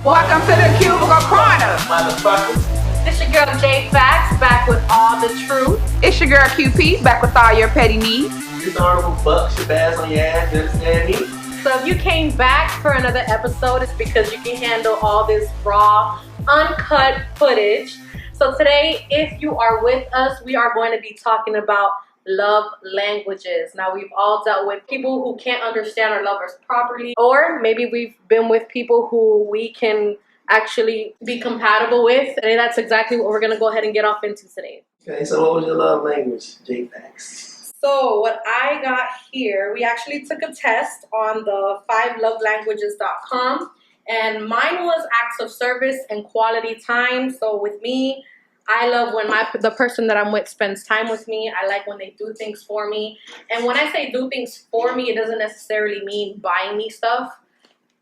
Welcome to the Cubicle Corner. Motherfuckers. It's your girl J Facts back with all the truth. It's your girl QP back with all your petty needs. This honorable buck Shabazz on your ass, you understand me? So if you came back for another episode, it's because you can handle all this raw, uncut footage. So today, if you are with us, we are going to be talking about love languages. Now, we've all dealt with people who can't understand our lovers properly, or maybe we've been with people who we can actually be compatible with, and that's exactly what we're going to go ahead and get off into today. Okay, so what was your love language, J-Fax? So what I got here, we actually took a test on the 5lovelanguages.com, and mine was acts of service and quality time. So with me, I love when the person that I'm with spends time with me. I like when they do things for me. And when I say do things for me, it doesn't necessarily mean buying me stuff.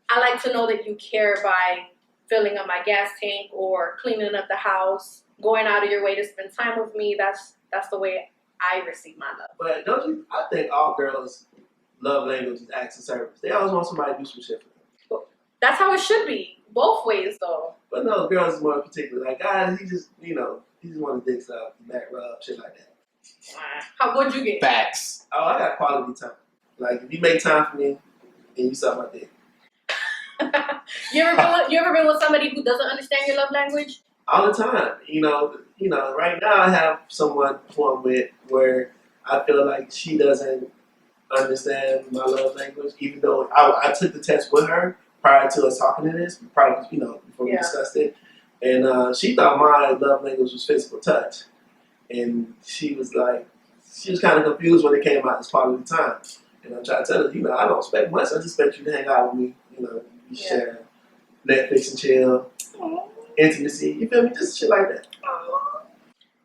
I like to know that you care by filling up my gas tank or cleaning up the house, going out of your way to spend time with me. That's the way I receive my love. But don't you? I think all girls love language is acts of service. They always want somebody to do some shit for them. That's how it should be. Both ways, though. But no, girls is more particular. Like guys, he just want to dick stuff, back rub, shit like that. What'd you get? Facts. Oh, I got quality time. Like if you make time for me and you suck my dick. You ever been with somebody who doesn't understand your love language? All the time. Right now I have someone who I'm with where I feel like she doesn't understand my love language, even though I took the test with her prior to us talking to this, before we discussed it. And she thought my love language was physical touch. And she was kind of confused when it came out as quality time. And I'm trying to tell her, I don't expect much. I just expect you to hang out with me, we share Netflix and chill, intimacy, you feel me? Just shit like that.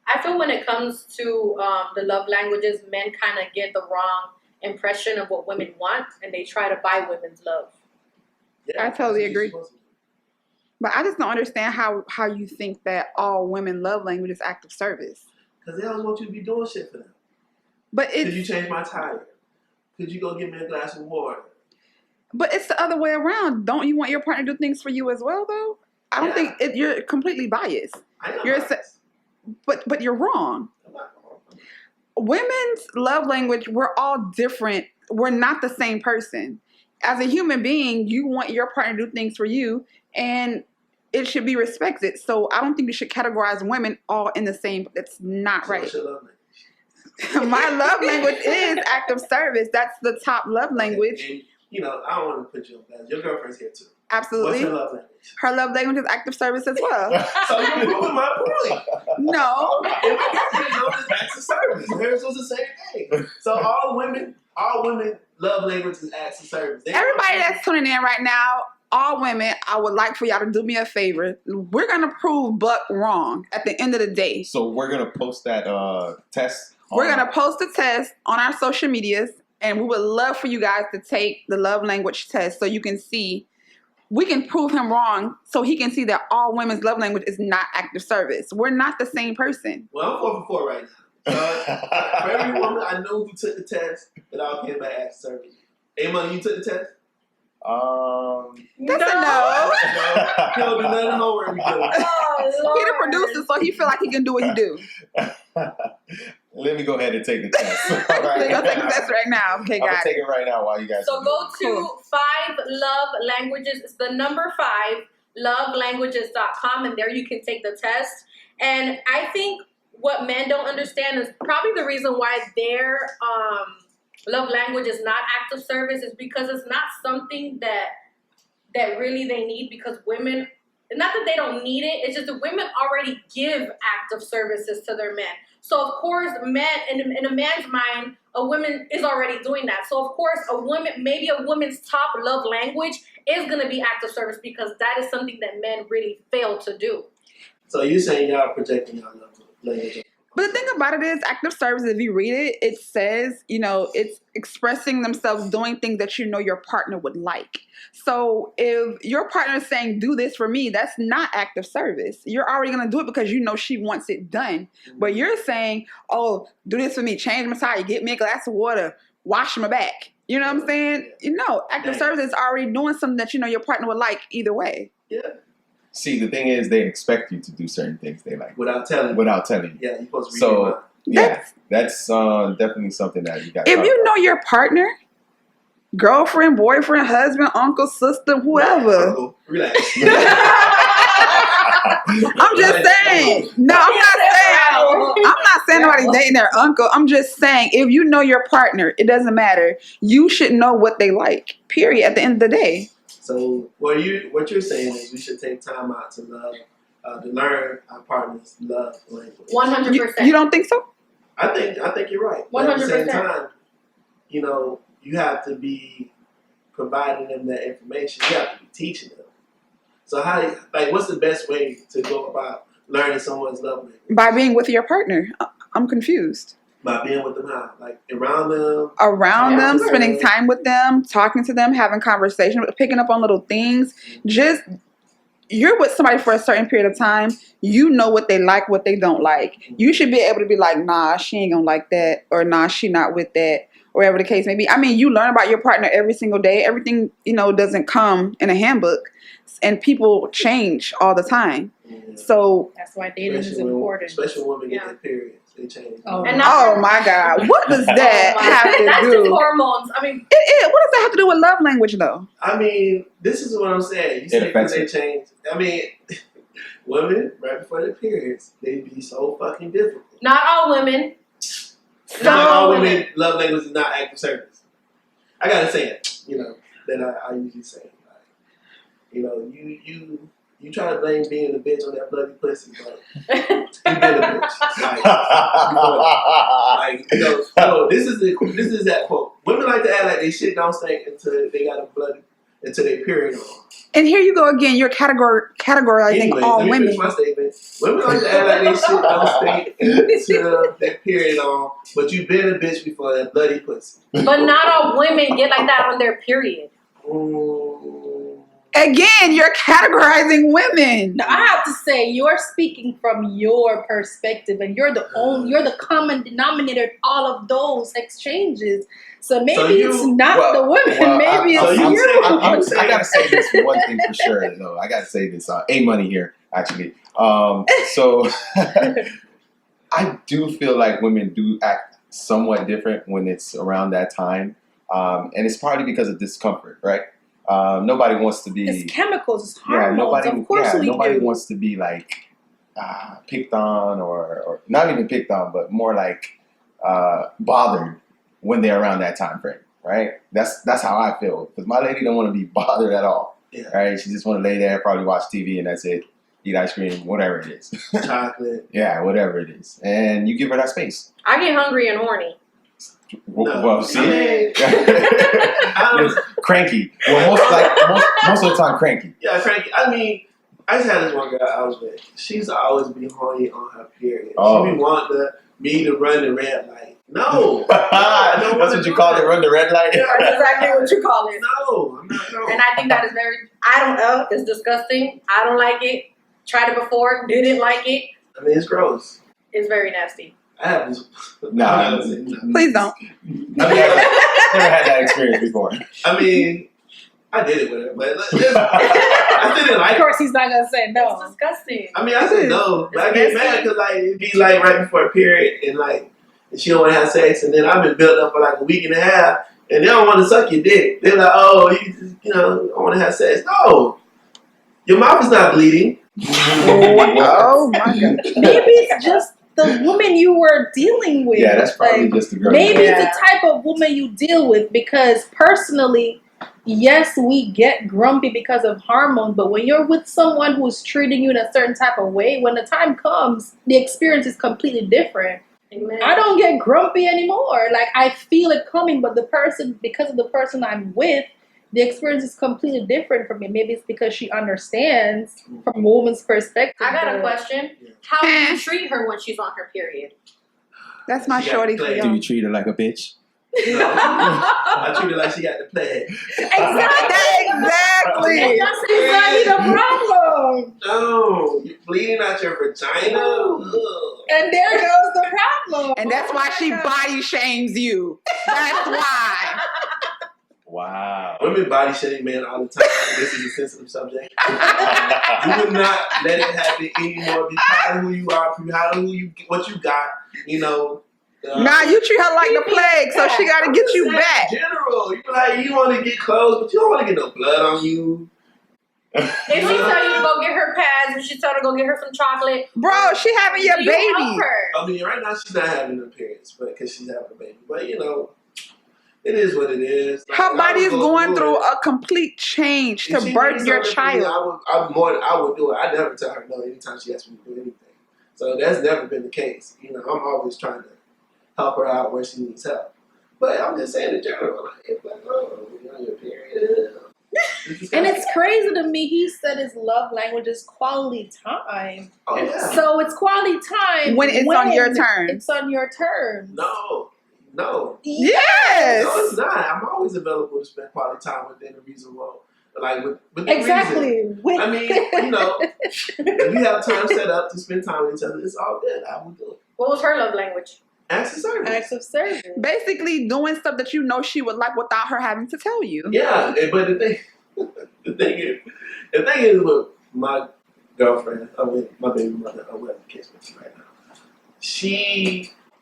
I feel when it comes to the love languages, men kind of get the wrong impression of what women want, and they try to buy women's love. Yeah, I totally agree. But I just don't understand how you think that all women love language is act of service. Because they always want you to be doing shit for them. But Could you change my tire? Could you go get me a glass of water? But it's the other way around. Don't you want your partner to do things for you as well, though? I don't think you're completely biased. I am biased. But you're wrong. I'm not wrong. Women's love language, we're all different. We're not the same person. As a human being, you want your partner to do things for you, and it should be respected. So I don't think you should categorize women all in the same. That's not right. What's your love language? My love language is act of service. That's the top love language. And, I don't want to put you on blast. Your girlfriend's here too. Absolutely. What's your love language? Her love language is act of service as well. So you're proving my point. No. And my girlfriend knows it's acts of service. Hers was the same thing. So all women love language is acts of service. Everybody that's tuning in right now, all women, I would like for y'all to do me a favor. We're going to prove Buck wrong at the end of the day. So we're going to post that test. We're going to post a test on our social medias, and we would love for you guys to take the love language test so you can see. We can prove him wrong so he can see that all women's love language is not active service. We're not the same person. Well, I'm 4 for 4 right now. For every woman I know who took the test, it all came back active service. Hey, Money, you took the test? That's a no. He don't do nothing homework. He the producer, so he feel like he can do what he do. Let me go ahead and take the test. All right. Let's take the test right now. Okay, I'm guys. going to take it right now while you guys. So go to 5 Love Languages. It's the number 5 lovelanguages.com, and there you can take the test. And I think what men don't understand is probably the reason why their love language is not act of service is because it's not something that really they need, because women, not that they don't need it, it's just that women already give act of services to their men. So of course, men in a man's mind, a woman is already doing that. So of course, maybe a woman's top love language is going to be act of service, because that is something that men really fail to do. So you're saying y'all projecting y'all love language? But the thing about it is, active service, if you read it, it says, it's expressing themselves doing things that your partner would like. So if your partner is saying, do this for me, that's not active service. You're already going to do it because she wants it done. Mm-hmm. But you're saying, oh, do this for me, change my tire, get me a glass of water, wash my back. You know what I'm saying? Active service is already doing something that your partner would like either way. Yeah. See, the thing is, they expect you to do certain things they like without telling. without telling you. Yeah, you're supposed to read So, your mind. yeah, that's definitely something that you got. If you know your partner, girlfriend, boyfriend, husband, uncle, sister, whoever. Uncle, relax. I'm just saying. No, I'm not saying nobody's dating their uncle. I'm just saying, if you know your partner, it doesn't matter. You should know what they like. Period. At the end of the day. So what you're saying is we should take time out to love, to learn our partner's love language. 100%. You don't think so? I think you're right. But at the same 100%. time, you have to be providing them that information. You have to be teaching them. So what's the best way to go about learning someone's love language? By being with your partner. I'm confused. By being with them how? Like around them? Around them, sure. spending time with them, talking to them, having conversation, picking up on little things. Just, you're with somebody for a certain period of time. You know what they like, what they don't like. You should be able to be like, nah, she ain't gonna like that. Or nah, she not with that. Or whatever the case may be. I mean, you learn about your partner every single day. Everything, doesn't come in a handbook. And people change all the time. Yeah. So That's why dating is important. Especially when women get their periods. They change. Oh. And oh my God, what does that have to That's do? just hormones. I mean, It is. What does that have to do with love language, though? I mean, this is what I'm saying. You say they change. I mean, women right before their periods, they be so fucking difficult. not all women. Not all women love language is not active service. I gotta say it. That I usually say. You try to blame being a bitch on that bloody pussy, but you been a bitch. This is that quote. Women like to act like they shit don't stink until they got until they period on. And here you go again. You're categorizing Anyways, all let me women. finish my statement. Women like to act like they shit don't stink until their period on, but you been a bitch before that bloody pussy. But not all women get like that on their period. Again, you're categorizing women. Now, I have to say, you're speaking from your perspective, and you're the common denominator in all of those exchanges. So maybe it's not the women, maybe it's you. I gotta say this one thing for sure, though. I gotta say this. A-Money here, actually. So I do feel like women do act somewhat different when it's around that time, and it's probably because of discomfort, right? Nobody wants to be. It's chemicals, it's hormones. Nobody wants to be like picked on or not even picked on, but more like bothered when they're around that time frame, right? That's how I feel, because my lady don't want to be bothered at all, right? She just want to lay there, probably watch TV, and that's it. Eat ice cream, whatever it is. Chocolate. Yeah, whatever it is, and you give her that space. I get hungry and horny. Well, see, I mean, cranky. Well, most of the time, cranky. Yeah, cranky. I mean, I just had this one girl I was with. She's always be horny on her period. Oh. She be wanting me to run the red light. No, that's what you call it. Run the red light. Yeah, That's exactly what you call it. No, I'm not. No. And I think that is I don't know. It's disgusting. I don't like it. Tried it before. Didn't like it. I mean, it's gross. It's very nasty. I have this. Nah, Please don't. I mean, never had that experience before. I mean, I did it with her, but I didn't like Of it. course, he's not gonna say It's no. disgusting. I mean, I said no, but I It's get nasty. mad because it'd be like right before a period, and she don't want to have sex, and then I've been built up for like a week and a half, and they don't want to suck your dick. They're like, oh, you don't want to have sex. No, your mouth is not bleeding. Oh my God. Maybe it's just the woman you were dealing with. Yeah, that's probably just the girl. Maybe Yeah. it's the type of woman you deal with, because personally, yes, we get grumpy because of hormones, but when you're with someone who's treating you in a certain type of way, when the time comes, the experience is completely different. Amen. I don't get grumpy anymore. Like, I feel it coming, but because of the person I'm with, the experience is completely different for me. Maybe it's because she understands from a woman's perspective. I got a but- question. How do you treat her when she's on her period? That's my She got shorty to for play. Do y'all. you treat her like a bitch? No, I treat her like she got the plague. Exactly. That's exactly the problem. No, you're bleeding out your vagina. Ugh. And there goes the problem. And that's why she body shames you. That's why. Wow. Women body shame men all the time. This is a sensitive subject. You would not let it happen anymore. Be proud of who you are. Be proud of what you got. You know. Nah, you treat her like the plague, so she got to get you back. In general, you want to get clothes, but you don't want to get no blood on you. If she tell you to go get her pads, if she tell her to go get her some chocolate, Bro, she having your do you baby. help her? I mean, right now she's not having an appearance, but because she's having a baby. But you know, it is what it is. Like, Her body is going through a complete change to birth your child. I would do it. I never tell her no anytime she asks me to do anything. So that's never been the case. You know, I'm always trying to help her out where she needs help. But I'm just saying in general, oh, you're on your period. And it's crazy to me. He said his love language is quality time. Oh yeah. So it's quality time when it's on your terms. It's on your terms. No. Yes. No, it's not. I'm always available to spend quality time within a reasonable, like with Exactly. reason. I mean, you know, if we have time set up to spend time with each other, it's all good. I will do it. What was her love language? Acts of service. Acts of service. Basically doing stuff that you know she would like without her having to tell you. Yeah, but the thing is with my girlfriend, my baby mother, or whatever the case may be right now.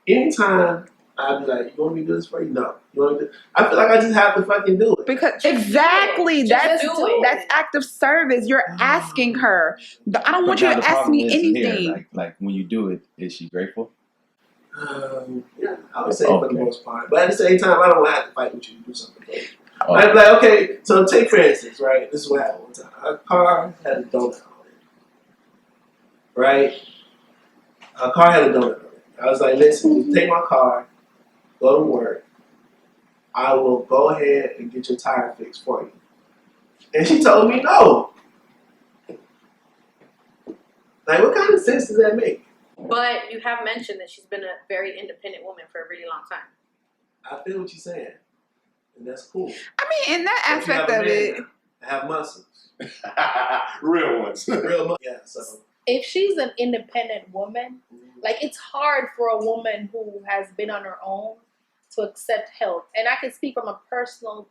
Anytime I'd be like, you want me to do this for you? No. You want me to? I feel like I just have to fucking do it. Because exactly, that's it. act of service. You're asking her. I don't want you to ask me anything. Here, like when you do it, is she grateful? Yeah, I would say for the most part. But at the same time, I don't want to have to fight with you to do something for you. Oh. I'd be like, okay, so take for instance, right? This is what happened one time. Our car had a donut on it. Right? Our car had a donut on it. I was like, listen, just take my car, go to work. I will go ahead and get your tire fixed for you. And she told me no. Like, what kind of sense does that make? But you have mentioned that she's been a very independent woman for a really long time. I feel what you're saying. And that's cool. I mean, in that But you aspect have a of man it. now. I have muscles. Real ones. Real muscles. Yeah, so. If she's an independent woman, like it's hard for a woman who has been on her own to accept help. And I can speak from a personal,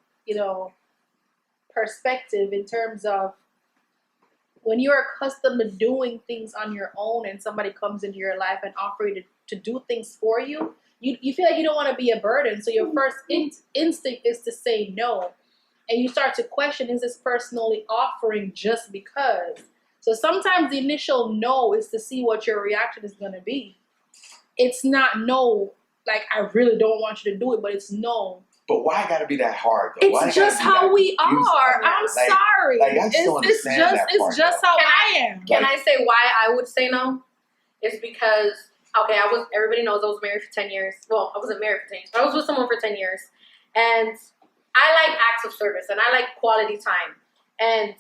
perspective in terms of when you're accustomed to doing things on your own and somebody comes into your life and offer you to do things for you, you feel like you don't want to be a burden. So your first instinct is to say no. And you start to question, is this person only offering just because? So sometimes the initial no is to see what your reaction is going to be. It's not no, like I really don't want you to do it, but it's no. But why gotta be that hard though? It's just how we are. I'm sorry. Like, I just don't understand that part, it's just how I am. Can I say why I would say no? It's because, everybody knows I was married for 10 years. Well, I wasn't married for 10 years, but I was with someone for 10 years. And I like acts of service and I like quality time. And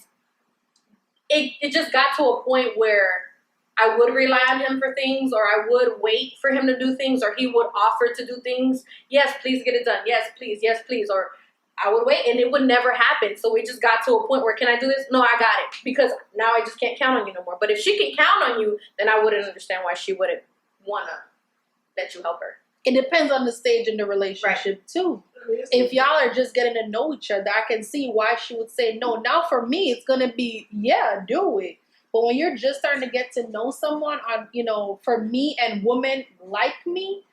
it just got to a point where I would rely on him for things, or I would wait for him to do things, or he would offer to do things. Yes, please get it done. Yes, please. Or I would wait, and it would never happen. So it just got to a point where, can I do this? No, I got it. Because now I just can't count on you no more. But if she can count on you, then I wouldn't understand why she wouldn't want to let you help her. It depends on the stage in the relationship, too. If y'all are just getting to know each other, I can see why she would say no. Now, for me, it's going to be, yeah, do it. But when you're just starting to get to know someone for me and women like me,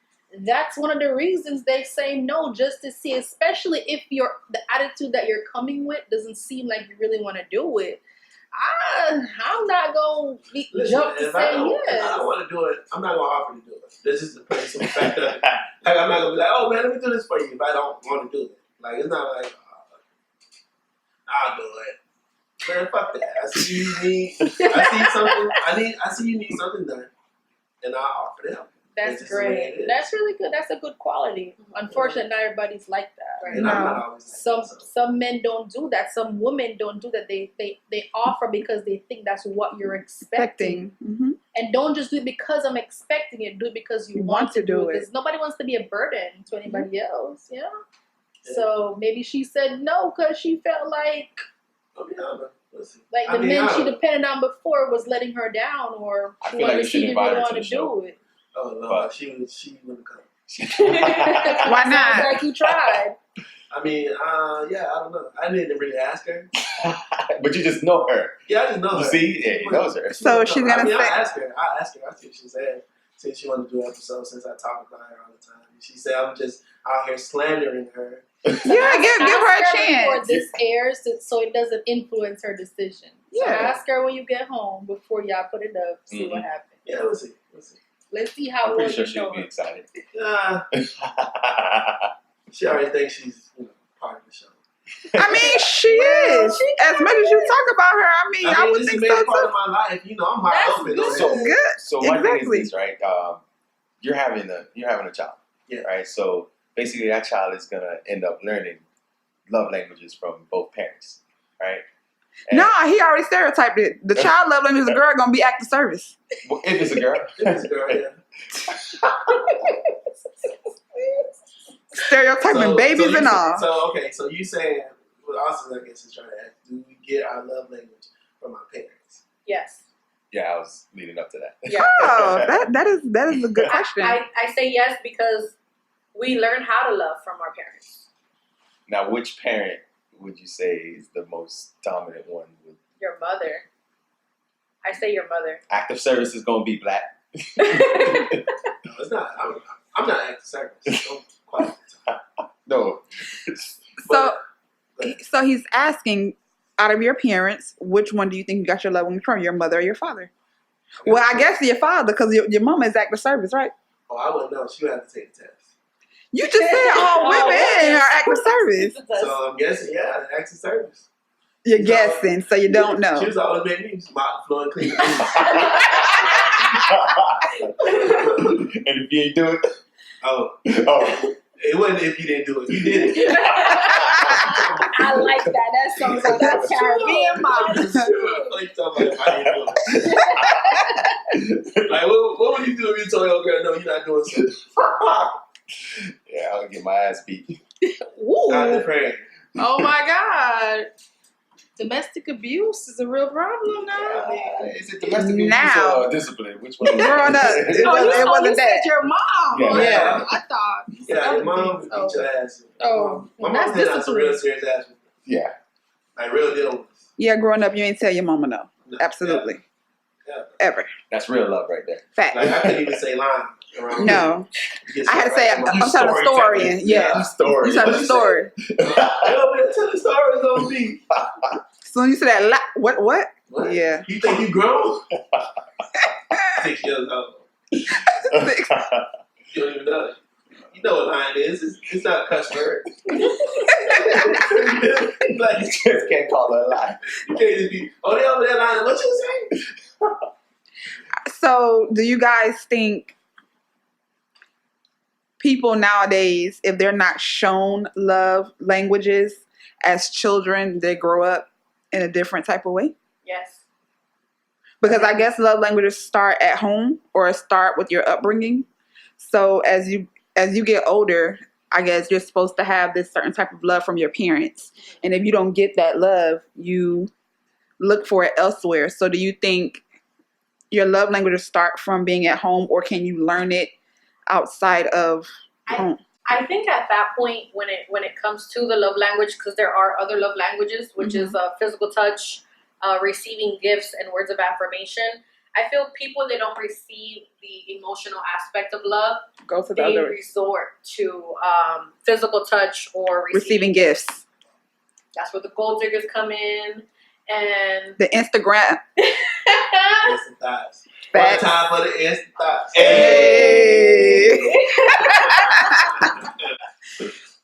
that's one of the reasons they say no, just to see, especially if the attitude that you're coming with doesn't seem like you really want to do it. I'm not going to jump to say yes. If I don't want to do it, I'm not going to offer to do it. This is the place of fact that like, I'm not going to be like, oh man, let me do this for you if I don't want to do it. Like, it's not like, I'll do it. Man, fuck that. I see you need something done, and I'll offer to help. That's great. That's really good. That's a good quality. Unfortunately, not everybody's like that. Right? And I'm not always like some men don't do that. Some women don't do that. They offer because they think that's what you're expecting. Mm-hmm. And don't just do it because I'm expecting it. Do it because you want to do it. Because nobody wants to be a burden to anybody else. Yeah. So maybe she said no because she felt like. Like the men she depended on before was letting her down, or she didn't really want to do it. Oh no, she wouldn't come. Why not? Sounds like you tried. I mean, yeah, I don't know. I didn't really ask her. But you just know her. Yeah, I just know her. You see? Yeah, he knows her. So she's gonna I say- I asked her. I see what she said. Since she wanted to do an episode, since I talk about her all the time. And she said I'm just out here slandering her. Yeah, give her a Ask chance. before this airs, so it doesn't influence her decision. So Yeah. ask her when you get home before y'all put it up. See what happens. Yeah, we'll see. Let's see how I'm well pretty sure you she'll know be her. excited. She already thinks she's part of the show. I mean, she is. As much as you talk about her, I mean, I would this think is so a part too. of my life. You know, I'm wide That's open. good. on So that. Good. So one Exactly. thing is this, right? You're having a child, Yeah. right? So basically, that child is gonna end up learning love languages from both parents, right? And Nah, he already stereotyped it. The child love language is a girl gonna be active service. if it's a girl, This girl, yeah. Stereotyping babies you and all. So you saying what Austin, I guess, is trying to ask, do we get our love language from our parents? Yes. yeah, I was leading up to that. Yeah. Oh, that is a good question. I say yes because we learn how to love from our parents. Now, which parent would you say is the most dominant one? With Your mother. I say your mother. active service is gonna be black. No, it's not. I'm not active service. Don't quite. No, So he's asking, out of your parents, which one do you think you got your love language from, your mother or your father? Well, I guess your father, because your mama is active service, right? Oh, I wouldn't know. She would have to take the test. You just said all women are active service. So I'm guessing, yeah, active service. You're guessing, so you don't know. She was always making me mop, floor, and clean. and if you ain't do it, Oh, oh, it wasn't if you didn't do it. You did it. I like that. That sounds like that Caribbean mom. That's true. What you talking about if I didn't do it? Like, what would you do if you told your girl, no, you're not doing something? yeah, I'll get my ass beat. Ooh. Not the prayer. Oh my God. Domestic abuse is a real problem now. Is it domestic abuse Now. or discipline? Which one? Growing up, it Oh, wasn't you that. said your mom. Yeah. Yeah. I thought. Yeah, your mom would beat your ass. Oh, My that's mom had some discipline. real serious ass. Yeah. Like, real deal. Yeah, growing up, you ain't tell your mama no. No. Absolutely. Yeah. Ever. That's real love right there. Fact. Like, I couldn't even say line around. No. You get I had to stuff say, like I'm that. telling a story. Yeah. Story. You telling a story. Yo, man, tell the stories on me. Soon you said that, what? What? Yeah. You think you grown? 6 years old. You don't even know it. You know what line is. It's not a cuss word. Like, You just can't call her a lie. you can't just be, oh, they over there lying. What you say? So, do you guys think people nowadays, if they're not shown love languages as children, they grow up in a different type of way? Yes. Because I guess love languages start at home or start with your upbringing. So as you get older, I guess you're supposed to have this certain type of love from your parents. And if you don't get that love, you look for it elsewhere. So do you think your love languages start from being at home, or can you learn it outside of home? I think at that point, when it comes to the love language, because there are other love languages, which is physical touch, receiving gifts, and words of affirmation. I feel people that don't receive the emotional aspect of love, Go to the they other resort to physical touch or receiving gifts. That's where the gold diggers come in, and The Instagram. Instant thoughts. One Facts. time for the instant thoughts. Hey.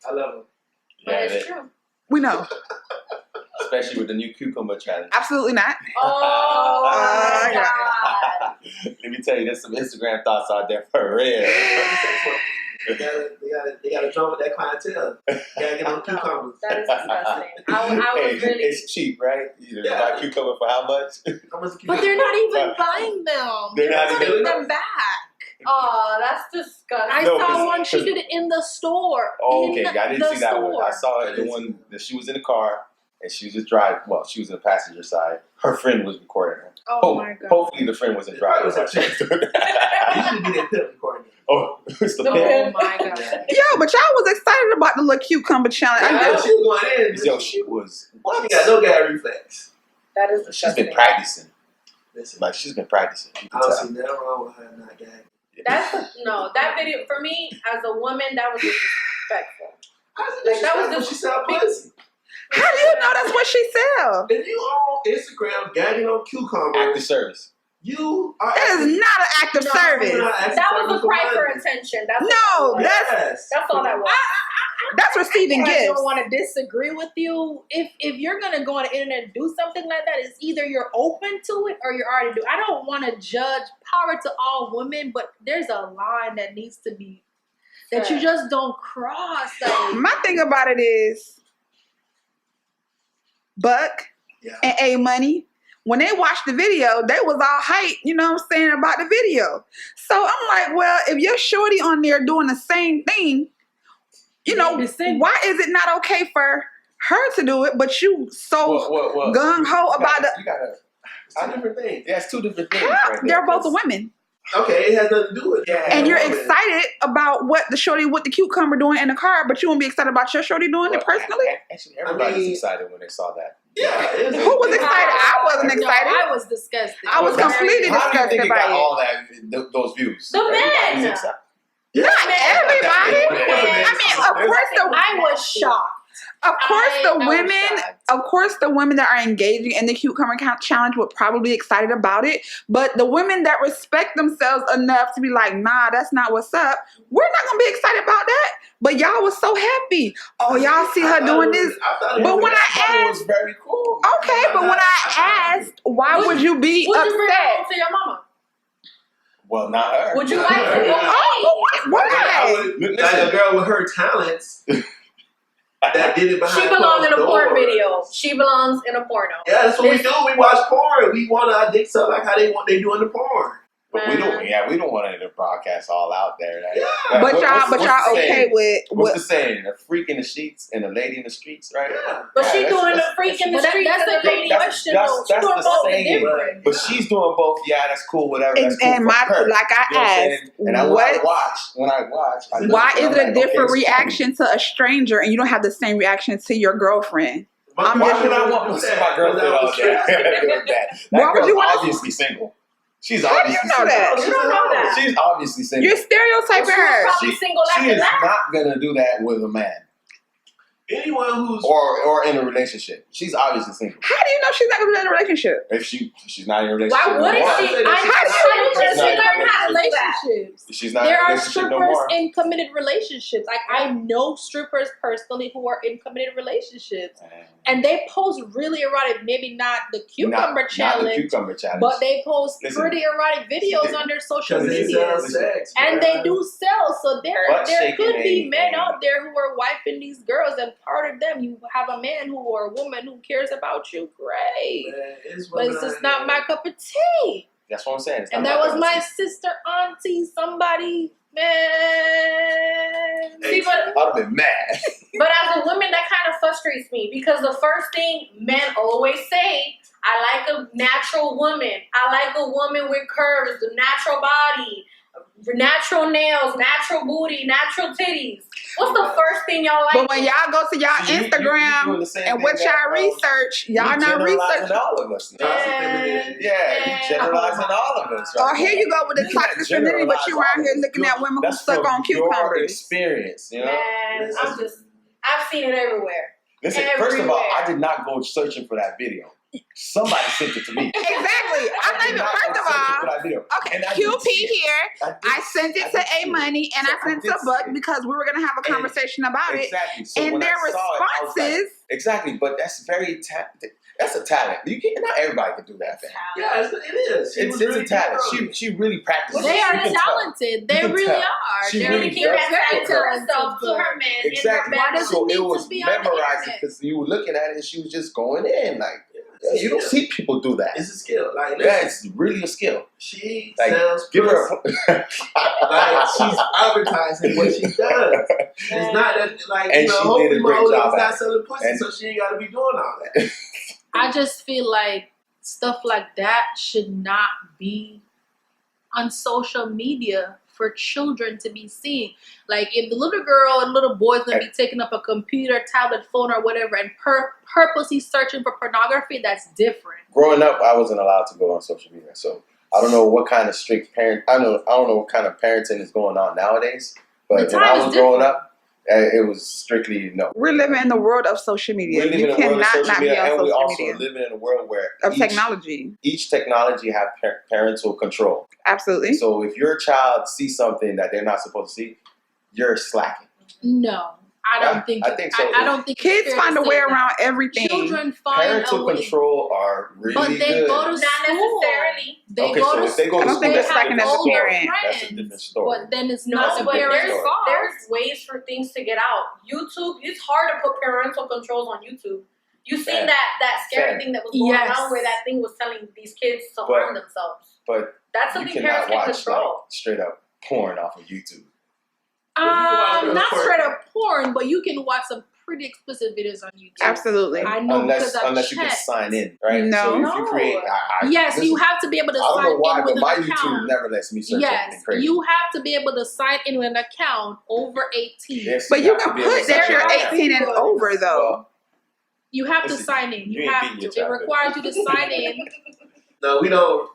I love them. but Yeah, it's true. We know. especially with the new cucumber challenge. Absolutely not. Oh my God. God. Let me tell you, there's some Instagram thoughts out there for real. They gotta drum with that clientele. Gotta get on cucumbers. That is disgusting. I Hey, was really. it's cheap, right? You know, Yeah. buy cucumber for how much? How much But they're not even buying them. They're not putting even- them back. Oh, that's disgusting. I No, saw 'cause- one. She did it in the store. Oh, In okay. I didn't the see that one. store. I saw it, the one that she was in the car and she was just driving. Well, she was in the passenger side. Her friend was recording her. Oh my God. Hopefully the friend wasn't It probably driving. was a while she was doing that. Usually be that pimp recording. Oh, It's the The pen. Oh my god. Yo, but y'all was excited about the little cucumber challenge. Yeah, she was going in. Yo, she was. She What? ain't got no gag reflex. That is She's disgusting. been practicing. Listen, Like, she's been practicing. You I can don't tell. see nothing wrong with her not gagging. That video for me as a woman, that was disrespectful. Like, that was what she sell pussy. How do you know that's what she sell? If you on Instagram gagging on cucumber, Active service. you are. That is not an act of No, service. That was a cry for attention. That's No, what that was. Yes. That's all that was. That's receiving I gifts. don't want to disagree with you. If you're gonna go on the internet and do something like that, it's either you're open to it or you're already do. I don't want to judge power to all women, but there's a line that needs to be that you just don't cross. Like, My thing about it is, Buck Yeah. and A Money, when they watched the video, they was all hyped, you know what I'm saying, about the video. So I'm like, well, if you're shorty on there doing the same thing, you know, the same. why is it not okay for her to do it, but you so What? gung-ho about You gotta. It's two different things. Yeah, it's two different things. How? Right there, They're both 'cause- women. Okay, it has nothing to do with Yeah. And you're woman. excited about what the shorty with the cucumber doing in the car, but you won't be excited about your shorty doing it Well, personally? Actually, everybody was mean- excited when they saw that. Yeah. It's, Who was excited? I wasn't no, excited. I was disgusted. I was completely How do you think disgusted it by got it. all that those views? The Everybody was men. excited. Not everybody. Yeah. I mean, of course I was shocked. Of course, I the was women, shocked. of course, the women that are engaging in the cucumber challenge were probably excited about it. But the women that respect themselves enough to be like, nah, that's not what's up. We're not gonna be excited about that. But y'all was so happy. Oh, y'all see her doing this. But when It was very cool. Okay, but when I asked, why would you be Would you bring it home upset? to your mama? Well, not her. Would you like to go? Oh, why? Like a girl with her talents that did it behind She belongs in a closed porn doors. video. She belongs in a porno. Yeah, that's what we This- do. We watch porn. We want our dicks up like how they do in the porn. But we don't. Yeah, we don't want it to broadcast all out there. Like, Yeah. But what- y'all, what's- but what's y'all the okay saying? with What's what? the saying? A freak in the sheets and a lady in the streets, right? Yeah. But Yeah, she that's- doing the that's- freak in the But streets that's and the the big lady. question, that's- though. that's She the doing both saying. different. But she's doing both. Yeah, that's cool. Whatever. That's cool. And for my, her. like I You know what I'm saying? asked, And when I what? watch, I look Why and is I'm it a like, different okay, it's cool. reaction to a stranger and you don't have the same reaction to your girlfriend? I'm Why just- would I want to see my girlfriend all day? That Why would girl's you wanna- obviously single. She's How do you obviously know single. that? You don't know that. She's obviously single. You're stereotyping Well, she was her. probably single She after is that. not gonna do that with a man Anyone who's or in a relationship. She's obviously single. How do you know she's not going to be in a relationship? If she's not in a relationship, Why no wouldn't more. she? How do you know she's not in a learn how to do that? relationships. She's not in There a are relationship no strippers more. in committed relationships. Like, I know strippers personally who are in committed relationships, and they post really erotic. Maybe not the cucumber Not challenge, the cucumber challenge. but they post Listen. pretty erotic videos on their social because they media. sell sex, And man. they do sell, so there Butt there shaking could be ain't- men out there who are wiping these girls, and part of them, you have a man who or a woman who cares about you, great. Man, it's But it's just not my cup of tea. That's what I'm saying. It's And not that was cup my of sister, auntie, somebody, man. Hey, See, but tea. I'd have been mad. But as a woman, that kind of frustrates me because the first thing men always say, I like a natural woman. I like a woman with curves, the natural body, natural nails, natural booty, natural titties. What's the first thing y'all like? But when y'all go to y'all See, you doing Instagram the same and thing what that, y'all research, y'all you not generalizing researching. all of us. now. Toxic Man. femininity. Yeah, you generalizing all of us. Oh, right here now. you go with the You cannot toxic femininity, but you generalize around all here of us. looking at women who That's suck from on your cucumbers. experience, you know. Man, I've seen it everywhere. Listen, first of all, everywhere. I did not go searching for that video. Somebody sent it to me. Exactly. I'm not did even, not first go of searching for all, that video. okay, And I did QP see it. here. I sent it I to did see A it. Money and So I sent it did to see Buck it. because we were gonna have a And- conversation about it. Exactly. So And when their I saw it, I was like, responses. exactly, but that's very that's a talent. You can't. Not everybody can do that. Thing. Yeah, it is. She It's was a really talent. good. She really practices. They You are can tell. talented. They You can really tell. are. She They're really Really keep that does. talent to herself, to her man, in her Exactly. Why does bedroom. it So need it was to be on the memorizing internet? because you were looking at it and she was just going in like, It's a you don't skill. see people do that. It's a skill. Like, Yeah, listen, it's really a skill. she Like, sells give her. pussy. A, Like, she's advertising what she does. It's not that, like, And you know, she did a hopefully my great old job lady's at not it. selling pussy, And- so she ain't got to be doing all that. I just feel like stuff like that should not be on social media for children to be seen. Like if the little girl and little boy's gonna be taking up a computer, tablet, phone, or whatever, and purposely searching for pornography, that's different. Growing up, I wasn't allowed to go on social media, so I don't know what kind of strict parent. I don't know what kind of parenting is going on nowadays. But The when I time was is growing different. up, it was strictly no. We're living in the world of social media. We're living You in a world of cannot social not be media, on and we social also media. living in a world where Of technology. each technology have parental control. Absolutely. So if your child sees something that they're not supposed to see, you're slacking. No, I don't think. I think so. I don't think Kids it's fair find to a say way that. around everything. Children find Parental a way. control are really But they good. go to Not school. necessarily. They Okay, go so to if they go to I don't school, think they that's have slacking as a older parent. friends, That's a different story. But then it's No, not the but parents' there's fault. ways for things to get out. YouTube, it's hard to put parental controls on YouTube. You seen Fair. that scary Fair. thing that was going Yes. on where that thing was telling these kids to But- harm themselves. But That's you something cannot parents can watch control. like straight up porn off of YouTube. Not straight up porn, but you can watch some pretty explicit videos on YouTube. Absolutely. I know because I've Unless you can checked. sign in, right? No. So if you create, Yes, listen, you have to be able to I don't sign know why, in but with my an YouTube account. never lets me search Yes, anything crazy. you have to be able to sign in with an account over 18. Yes, But you have to can be able to put that sign you're in. 18 and over, though. Well, You have to Listen, sign in. you You ain't have beating to. your It child, requires you to sign in. No, we don't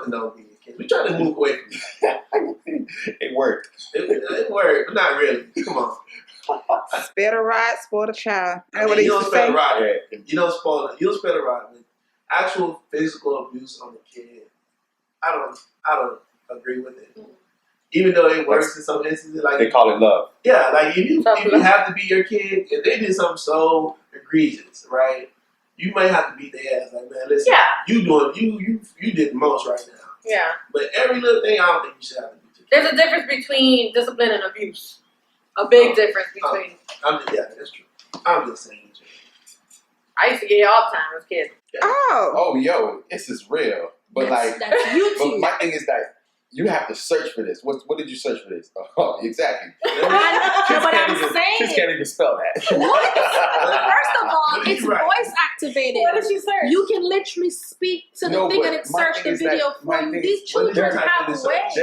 condone being kids. We try to move away from it. it worked. It worked, but not really. Come on. Spare the rod, spoil the child. I That's mean, what they you used don't to spare say. the rod. Yeah. You don't spoil it. You don't spare the rod. But actual physical abuse on the kid, I don't agree with it. Even though it works in some instances, like They call it love. yeah, like if you Tough love. have to beat your kid, if they did something so egregious, right? You might have to beat their ass. Like, man, listen, Yeah. you did the most right now. Yeah. But every little thing, I don't think you should have to beat your kid. There's a difference between discipline and abuse. A big difference between. Yeah, that's true. I'm just saying. I used to get it all the time as a kid. Oh. Oh, yo, this is real. But That's but YouTube. my thing is that you have to search for this. What did you search for this? Oh, exactly. But Kids I'm can't even saying, spell that. first of all, But it's you're right. voice activated. What did she search? You can literally speak to the No, thing but and it my search thing the is that- video my for you. thing These is- children they're have typing this ways.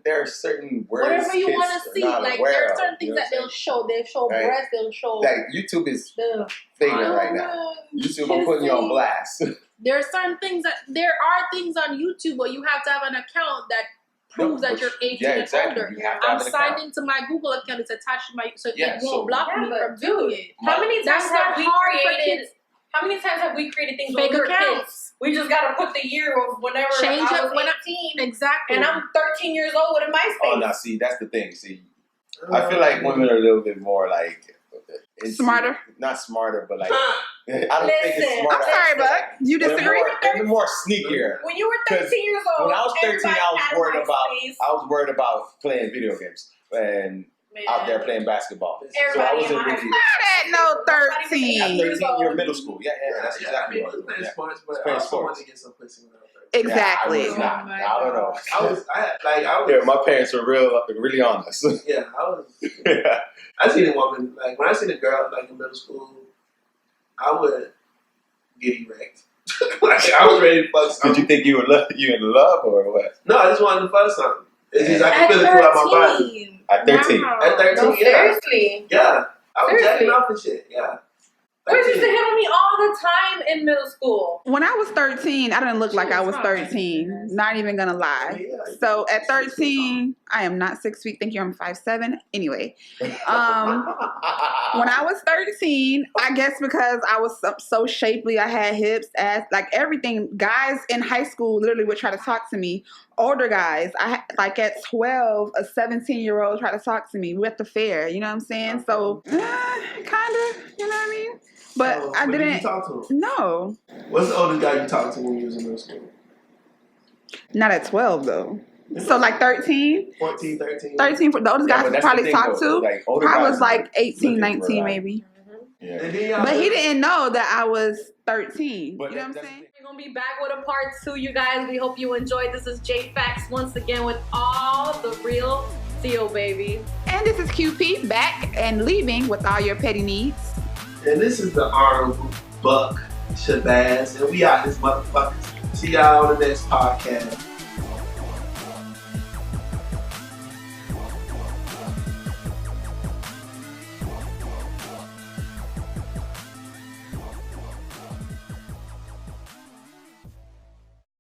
There are certain words Whatever you kids want to are see, not like aware there are of, certain you things know that what I'm they'll show. They'll show Right. breasts. They'll show saying? Like YouTube is the fading right now. YouTube, I'm putting you on blast. There are certain things there are things on YouTube, but you have to have an account that proves that you're 18 yeah, and exactly. older. You have to I'm have an signed account. into my Google account. It's attached to my so Yeah, it so- won't block Yeah, me but from doing it. How many times That's not have we hard for created? kids. How many times have we created things Fake when we were kids? accounts. We just gotta put the year of whenever Change I it was when 18, Exactly. and I'm 13 years old with a MySpace. Oh, no, see, that's the thing. See, I feel like women are a little bit more like Smarter? Not smarter, but like I don't think it's Listen, smart. I'm sorry, Buck. You They're disagree? more sneakier. When you were 13 years old, When I was 13, everybody I was had a worried about MySpace. I was worried about playing video games and Man. out there playing basketball. So I Everybody wasn't in high really. school. Not at no At 13. 13, you're middle school. Yeah, that's Yeah, exactly I mean, what I was playing doing. Yeah. sports, but Playing I also wanted sports. to get some pussy when I was 13. Exactly. Yeah, I was not. Oh my I don't know. I was Yeah, my parents were really honest. yeah, I seen a woman, like, when I seen a girl, like, in middle school, I would get erect. Like, I was ready to fuck Did something. you think you in love or what? No, I just wanted to fuck something. It's just, I At can feel it throughout my body. 13. At 13. Wow. At 13, No, yeah. seriously. Yeah. I was Seriously? jacking off and shit, yeah. Boys used to 13. hit on me all the time in middle school. When I was 13, I didn't look like I was Jeez, 13. Not even gonna lie. So at 13, I am not 6 feet. Thank you. I'm 5'7". Anyway, when I was 13, I guess because I was so shapely, I had hips, ass, like everything. Guys in high school literally would try to talk to me. Older guys, like at 12, a 17-year-old tried to talk to me. We at the fair, you know what I'm saying? So, kind of, you know what I mean? But Oh, I did you didn't. talk to him? No, What's the oldest guy you talked to when you was in middle school? not at 12 though. So like 13, 14, 13? 13, the oldest guy I but that's probably the thing, talked though. to, Like, older I guys was like 18, looking for, 19 like- maybe. Yeah. And then y'all But he didn't know that I was 13. But You know what I'm that's the saying? We're gonna be back with a part 2, you guys. We hope you enjoyed. This is J Fax once again with all the real deal, baby. And this is QP back and leaving with all your petty needs. And this is the Honorable Buck Shabazz, and we out this motherfucker. See y'all on the next podcast.